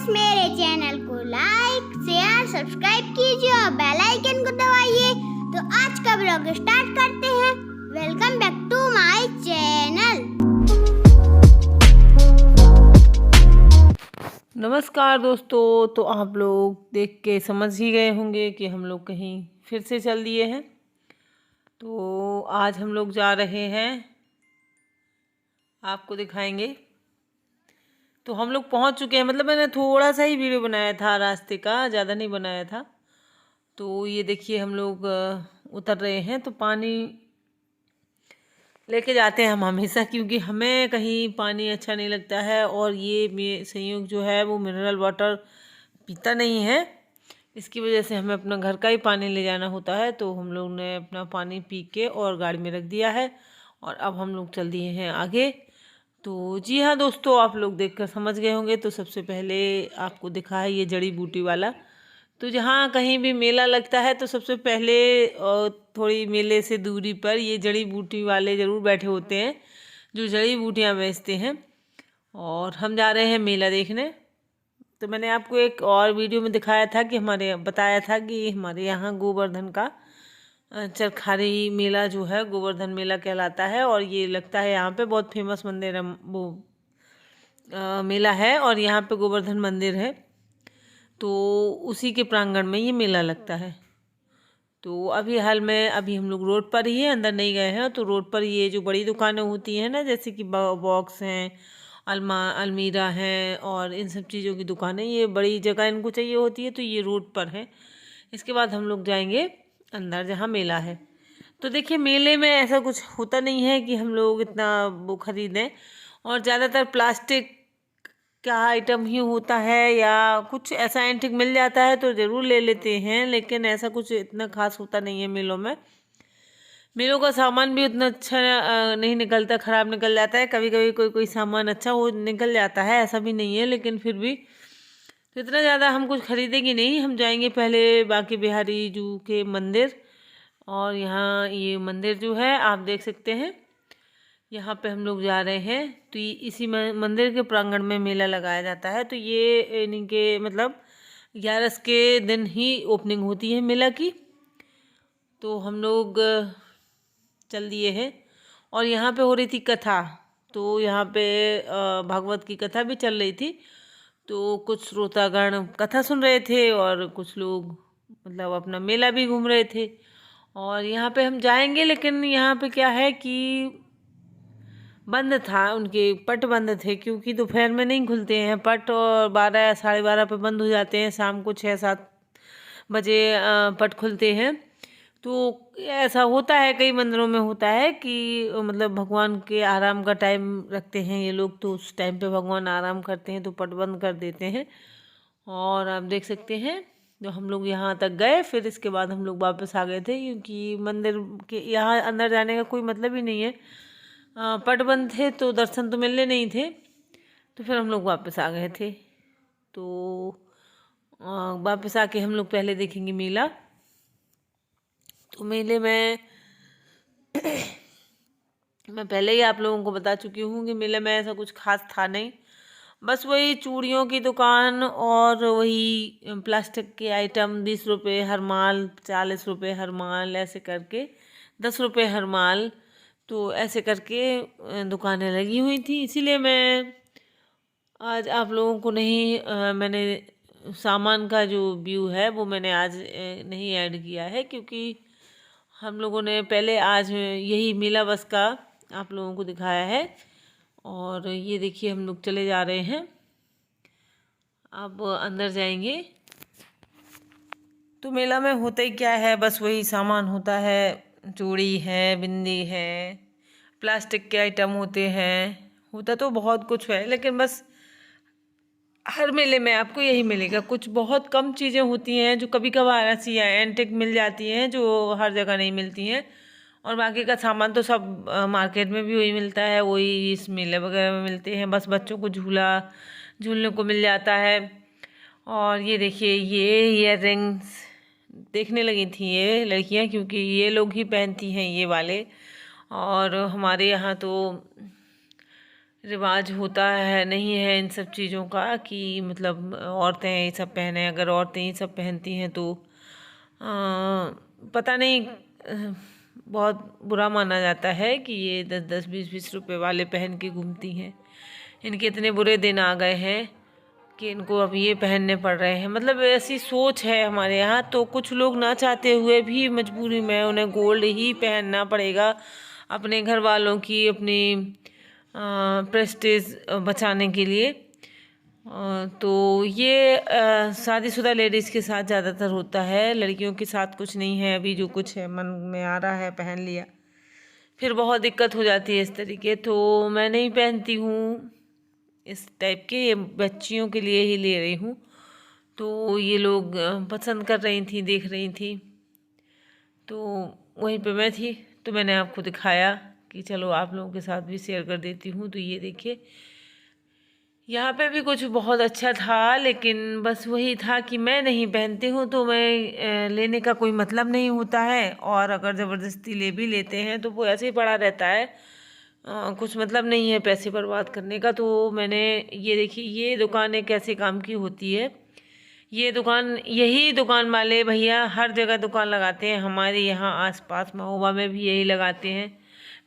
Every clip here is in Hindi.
फ्रेंड्स, मेरे चैनल को लाइक शेयर सब्सक्राइब कीजिए और बेल आइकन को दबाइए। तो आज का ब्लॉग स्टार्ट करते हैं। Welcome back to my channel. नमस्कार दोस्तों। तो आप लोग देख के समझ ही गए होंगे कि हम लोग कहीं फिर से चल दिए हैं। तो आज हम लोग जा रहे हैं, आपको दिखाएंगे। तो हम लोग पहुंच चुके हैं, मतलब मैंने थोड़ा सा ही वीडियो बनाया था रास्ते का, ज़्यादा नहीं बनाया था। तो ये देखिए हम लोग उतर रहे हैं। तो पानी लेके जाते हैं हम हमेशा, क्योंकि हमें कहीं पानी अच्छा नहीं लगता है। और ये संयोग जो है वो मिनरल वाटर पीता नहीं है, इसकी वजह से हमें अपना घर का ही पानी ले जाना होता है। तो हम लोग ने अपना पानी पी के और गाड़ी में रख दिया है और अब हम लोग चल दिए हैं आगे। तो जी हाँ दोस्तों, आप लोग देखकर समझ गए होंगे। तो सबसे पहले आपको दिखा है ये जड़ी बूटी वाला। तो जहाँ कहीं भी मेला लगता है तो सबसे पहले थोड़ी मेले से दूरी पर ये जड़ी बूटी वाले ज़रूर बैठे होते हैं, जो जड़ी बूटियाँ बेचते हैं। और हम जा रहे हैं मेला देखने। तो मैंने आपको एक और वीडियो में दिखाया था कि बताया था कि हमारे यहाँ गोवर्धन का चरखारी मेला जो है गोवर्धन मेला कहलाता है। और ये लगता है यहाँ पे बहुत फेमस मंदिर है, वो मेला है। और यहाँ पे गोवर्धन मंदिर है, तो उसी के प्रांगण में ये मेला लगता है। तो अभी हाल में अभी हम लोग रोड पर ही हैं, अंदर नहीं गए हैं। तो रोड पर ये जो बड़ी दुकानें होती हैं ना, जैसे कि बॉक्स हैं, अलमीरा हैं और इन सब चीज़ों की दुकानें, ये बड़ी जगह इनको चाहिए होती है। तो ये रोड पर है। इसके बाद हम लोग जाएंगे अंदर जहाँ मेला है। तो देखिए मेले में ऐसा कुछ होता नहीं है कि हम लोग इतना वो खरीदें, और ज़्यादातर प्लास्टिक का आइटम ही होता है, या कुछ ऐसा एंटिक मिल जाता है तो ज़रूर ले लेते हैं। लेकिन ऐसा कुछ इतना खास होता नहीं है मेलों में। मेलों का सामान भी उतना अच्छा नहीं निकलता, ख़राब निकल जाता है। कभी कभी कोई कोई सामान अच्छा हो निकल जाता है, ऐसा भी नहीं है। लेकिन फिर भी तो इतना ज़्यादा हम कुछ खरीदेंगे नहीं। हम जाएंगे पहले बांके बिहारी जू के मंदिर। और यहाँ ये मंदिर जो है आप देख सकते हैं, यहाँ पे हम लोग जा रहे हैं। तो ये इसी मंदिर के प्रांगण में मेला लगाया जाता है। तो ये इनके मतलब 11 के दिन ही ओपनिंग होती है मेला की। तो हम लोग चल दिए हैं और यहाँ पे हो रही थी कथा। तो यहाँ पे भागवत की कथा भी चल रही थी। तो कुछ श्रोतागण कथा सुन रहे थे और कुछ लोग मतलब अपना मेला भी घूम रहे थे। और यहाँ पे हम जाएंगे, लेकिन यहाँ पे क्या है कि बंद था, उनके पट बंद थे, क्योंकि दोपहर में नहीं खुलते हैं पट, और 12 साढ़े 12 पे बंद हो जाते हैं। शाम को 6-7 बजे पट खुलते हैं। तो ऐसा होता है, कई मंदिरों में होता है कि मतलब भगवान के आराम का टाइम रखते हैं ये लोग। तो उस टाइम पे भगवान आराम करते हैं तो पट बंद कर देते हैं। और आप देख सकते हैं जो हम लोग यहाँ तक गए, फिर इसके बाद हम लोग वापस आ गए थे, क्योंकि मंदिर के यहाँ अंदर जाने का कोई मतलब ही नहीं है। पट बंद थे तो दर्शन तो मिलने नहीं थे। तो फिर हम लोग वापस आ गए थे। तो वापस आके हम लोग पहले देखेंगे मेला। तो मेले में मैं पहले ही आप लोगों को बता चुकी हूँ कि मेले में ऐसा कुछ खास था नहीं। बस वही चूड़ियों की दुकान और वही प्लास्टिक के आइटम, 20 रुपये हर माल, 40 रुपये हर माल, ऐसे करके 10 रुपये हर माल। तो ऐसे करके दुकानें लगी हुई थी। इसीलिए मैं आज आप लोगों को नहीं मैंने सामान का जो व्यू है वो मैंने आज नहीं ऐड किया है, क्योंकि हम लोगों ने पहले आज यही मेला बस का आप लोगों को दिखाया है। और ये देखिए हम लोग चले जा रहे हैं, अब अंदर जाएंगे। तो मेला में होता ही क्या है, बस वही सामान होता है। चूड़ी है, बिंदी है, प्लास्टिक के आइटम होते हैं, होता तो बहुत कुछ है। लेकिन बस हर मेले में आपको यही मिलेगा। कुछ बहुत कम चीज़ें होती हैं जो कभी कभार ऐसी एंटिक मिल जाती हैं जो हर जगह नहीं मिलती हैं। और बाकी का सामान तो सब मार्केट में भी वही मिलता है, वही इस मेले वगैरह में मिलते हैं। बस बच्चों को झूला झूलने को मिल जाता है। और ये देखिए ये ईयर रिंग्स देखने लगी थी ये लड़कियां, क्योंकि ये लोग ही पहनती हैं ये वाले। और हमारे यहाँ तो रिवाज होता है नहीं है इन सब चीज़ों का कि मतलब औरतें ये सब पहने। अगर औरतें ये सब पहनती हैं तो पता नहीं, बहुत बुरा माना जाता है कि ये 10-10 20-20 रुपए वाले पहन के घूमती हैं। इनके इतने बुरे दिन आ गए हैं कि इनको अब ये पहनने पड़ रहे हैं। मतलब ऐसी सोच है हमारे यहाँ, तो कुछ लोग ना चाहते हुए भी मजबूरी में उन्हें गोल्ड ही पहनना पड़ेगा अपने घर वालों की, अपनी प्रेस्टीज बचाने के लिए। तो ये शादीशुदा लेडीज़ के साथ ज़्यादातर होता है, लड़कियों के साथ कुछ नहीं है। अभी जो कुछ है मन में आ रहा है पहन लिया, फिर बहुत दिक्कत हो जाती है इस तरीके। तो मैं नहीं पहनती हूँ इस टाइप के, ये बच्चियों के लिए ही ले रही हूँ। तो ये लोग पसंद कर रही थी, देख रही थी, तो वहीं पे मैं थी, तो मैंने आपको दिखाया कि चलो आप लोगों के साथ भी शेयर कर देती हूँ। तो ये देखिए, यहाँ पे भी कुछ बहुत अच्छा था, लेकिन बस वही था कि मैं नहीं पहनती हूँ तो मैं लेने का कोई मतलब नहीं होता है। और अगर ज़बरदस्ती ले भी लेते हैं तो वो ऐसे ही पड़ा रहता है, कुछ मतलब नहीं है पैसे बर्बाद करने का। तो मैंने ये देखी, ये दुकान एक ऐसे काम की होती है। ये दुकान, यही दुकान वाले भैया हर जगह दुकान लगाते हैं। हमारे यहाँ आसपास महोबा में भी यही लगाते हैं।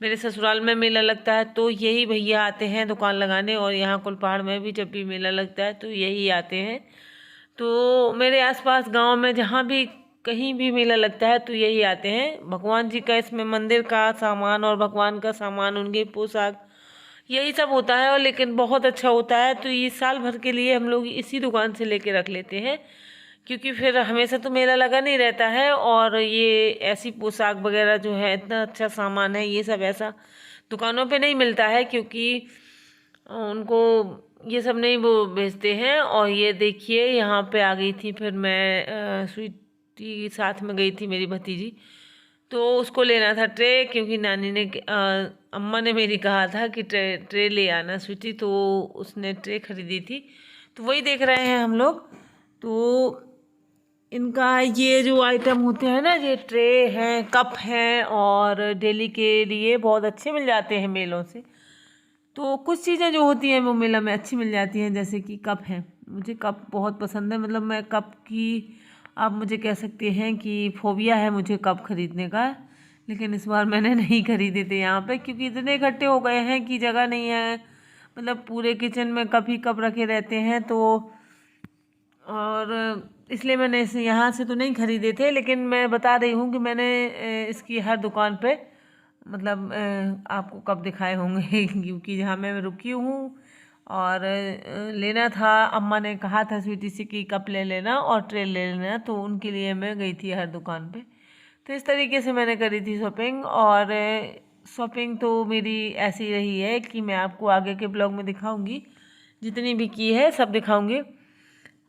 मेरे ससुराल में मेला लगता है तो यही भैया आते हैं दुकान लगाने, और यहाँ कुलपहाड़ में भी जब भी मेला लगता है तो यही आते हैं। तो मेरे आसपास गांव में जहाँ भी कहीं भी मेला लगता है तो यही आते हैं। भगवान जी का इसमें मंदिर का सामान और भगवान का सामान, उनके पोशाक, यही सब होता है। और लेकिन बहुत अच्छा होता है। तो ये साल भर के लिए हम लोग इसी दुकान से लेके रख लेते हैं, क्योंकि फिर हमेशा तो मेला लगा नहीं रहता है। और ये ऐसी पोशाक वगैरह जो है, इतना अच्छा सामान है, ये सब ऐसा दुकानों पे नहीं मिलता है, क्योंकि उनको ये सब नहीं वो बेचते हैं। और ये देखिए, यहाँ पे आ गई थी फिर मैं, स्वीटी साथ में गई थी मेरी भतीजी, तो उसको लेना था ट्रे, क्योंकि नानी ने अम्मा ने मेरी कहा था कि ट्रे ले आना स्वीटी, तो उसने ट्रे खरीदी थी। तो वही देख रहे हैं हम लोग। तो इनका ये जो आइटम होते हैं ना, ये ट्रे हैं, कप हैं, और डेली के लिए बहुत अच्छे मिल जाते हैं मेलों से। तो कुछ चीज़ें जो होती हैं वो मेला में अच्छी मिल जाती हैं, जैसे कि कप हैं। मुझे कप बहुत पसंद है, मतलब मैं कप की, आप मुझे कह सकते हैं कि फोबिया है मुझे कप खरीदने का। लेकिन इस बार मैंने नहीं खरीदे थे यहाँ पे, क्योंकि इतने इकट्ठे हो गए हैं कि जगह नहीं है। मतलब पूरे किचन में कप ही कप रखे रहते हैं। तो और इसलिए मैंने इसे यहाँ से तो नहीं खरीदे थे, लेकिन मैं बता रही हूँ कि मैंने इसकी हर दुकान पे मतलब आपको कप दिखाए होंगे क्योंकि जहाँ मैं रुकी हूँ। और लेना था, अम्मा ने कहा था स्वीटी से कि कप ले लेना और ट्रे ले लेना, तो उनके लिए मैं गई थी हर दुकान पे। तो इस तरीके से मैंने करी थी शॉपिंग। और शॉपिंग तो मेरी ऐसी रही है कि मैं आपको आगे के ब्लॉग में दिखाऊंगी, जितनी भी की है सब दिखाऊंगी।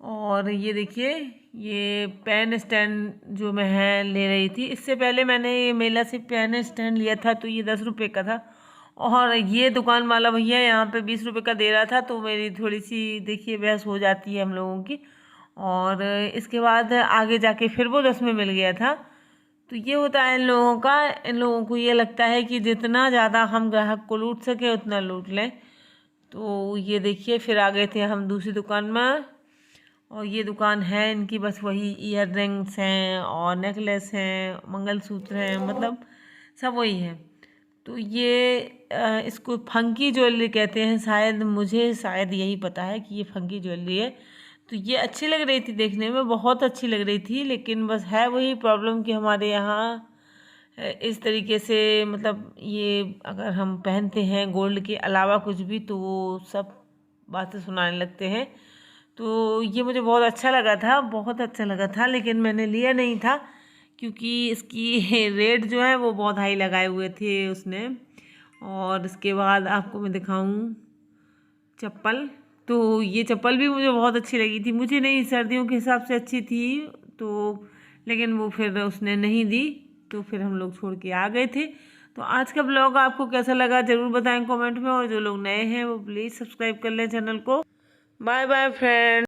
और ये देखिए, ये पेन स्टैंड जो मैं है ले रही थी, इससे पहले मैंने ये मेला से पेन स्टैंड लिया था, तो ये 10 रुपये का था। और ये दुकान वाला भैया यहाँ पे 20 रुपये का दे रहा था। तो मेरी थोड़ी सी देखिए बहस हो जाती है हम लोगों की। और इसके बाद आगे जाके फिर वो 10 में मिल गया था। तो ये होता है इन लोगों का, इन लोगों को ये लगता है कि जितना ज़्यादा हम ग्राहक को लूट सके उतना लूट लें। तो ये देखिए, फिर आ गए थे हम दूसरी दुकान में। और ये दुकान है इनकी, बस वही ईयर रिंग्स हैं और नेकलेस हैं, मंगलसूत्र हैं, मतलब सब वही है। तो ये इसको फंकी ज्वेलरी कहते हैं शायद, मुझे शायद यही पता है कि ये फंकी ज्वेलरी है। तो ये अच्छी लग रही थी, देखने में बहुत अच्छी लग रही थी। लेकिन बस है वही प्रॉब्लम कि हमारे यहाँ इस तरीके से, मतलब ये अगर हम पहनते हैं गोल्ड के अलावा कुछ भी, तो वो सब बातें सुनाने लगते हैं। तो ये मुझे बहुत अच्छा लगा था, बहुत अच्छा लगा था, लेकिन मैंने लिया नहीं था क्योंकि इसकी रेट जो है वो बहुत हाई लगाए हुए थे उसने। और इसके बाद आपको मैं दिखाऊं चप्पल। तो ये चप्पल भी मुझे बहुत अच्छी लगी थी, मुझे नहीं, सर्दियों के हिसाब से अच्छी थी। तो लेकिन वो फिर उसने नहीं दी, तो फिर हम लोग छोड़ के आ गए थे। तो आज का ब्लॉग आपको कैसा लगा ज़रूर बताएं कमेंट में। और जो लोग नए हैं वो प्लीज़ सब्सक्राइब कर लें चैनल को। Bye bye friend.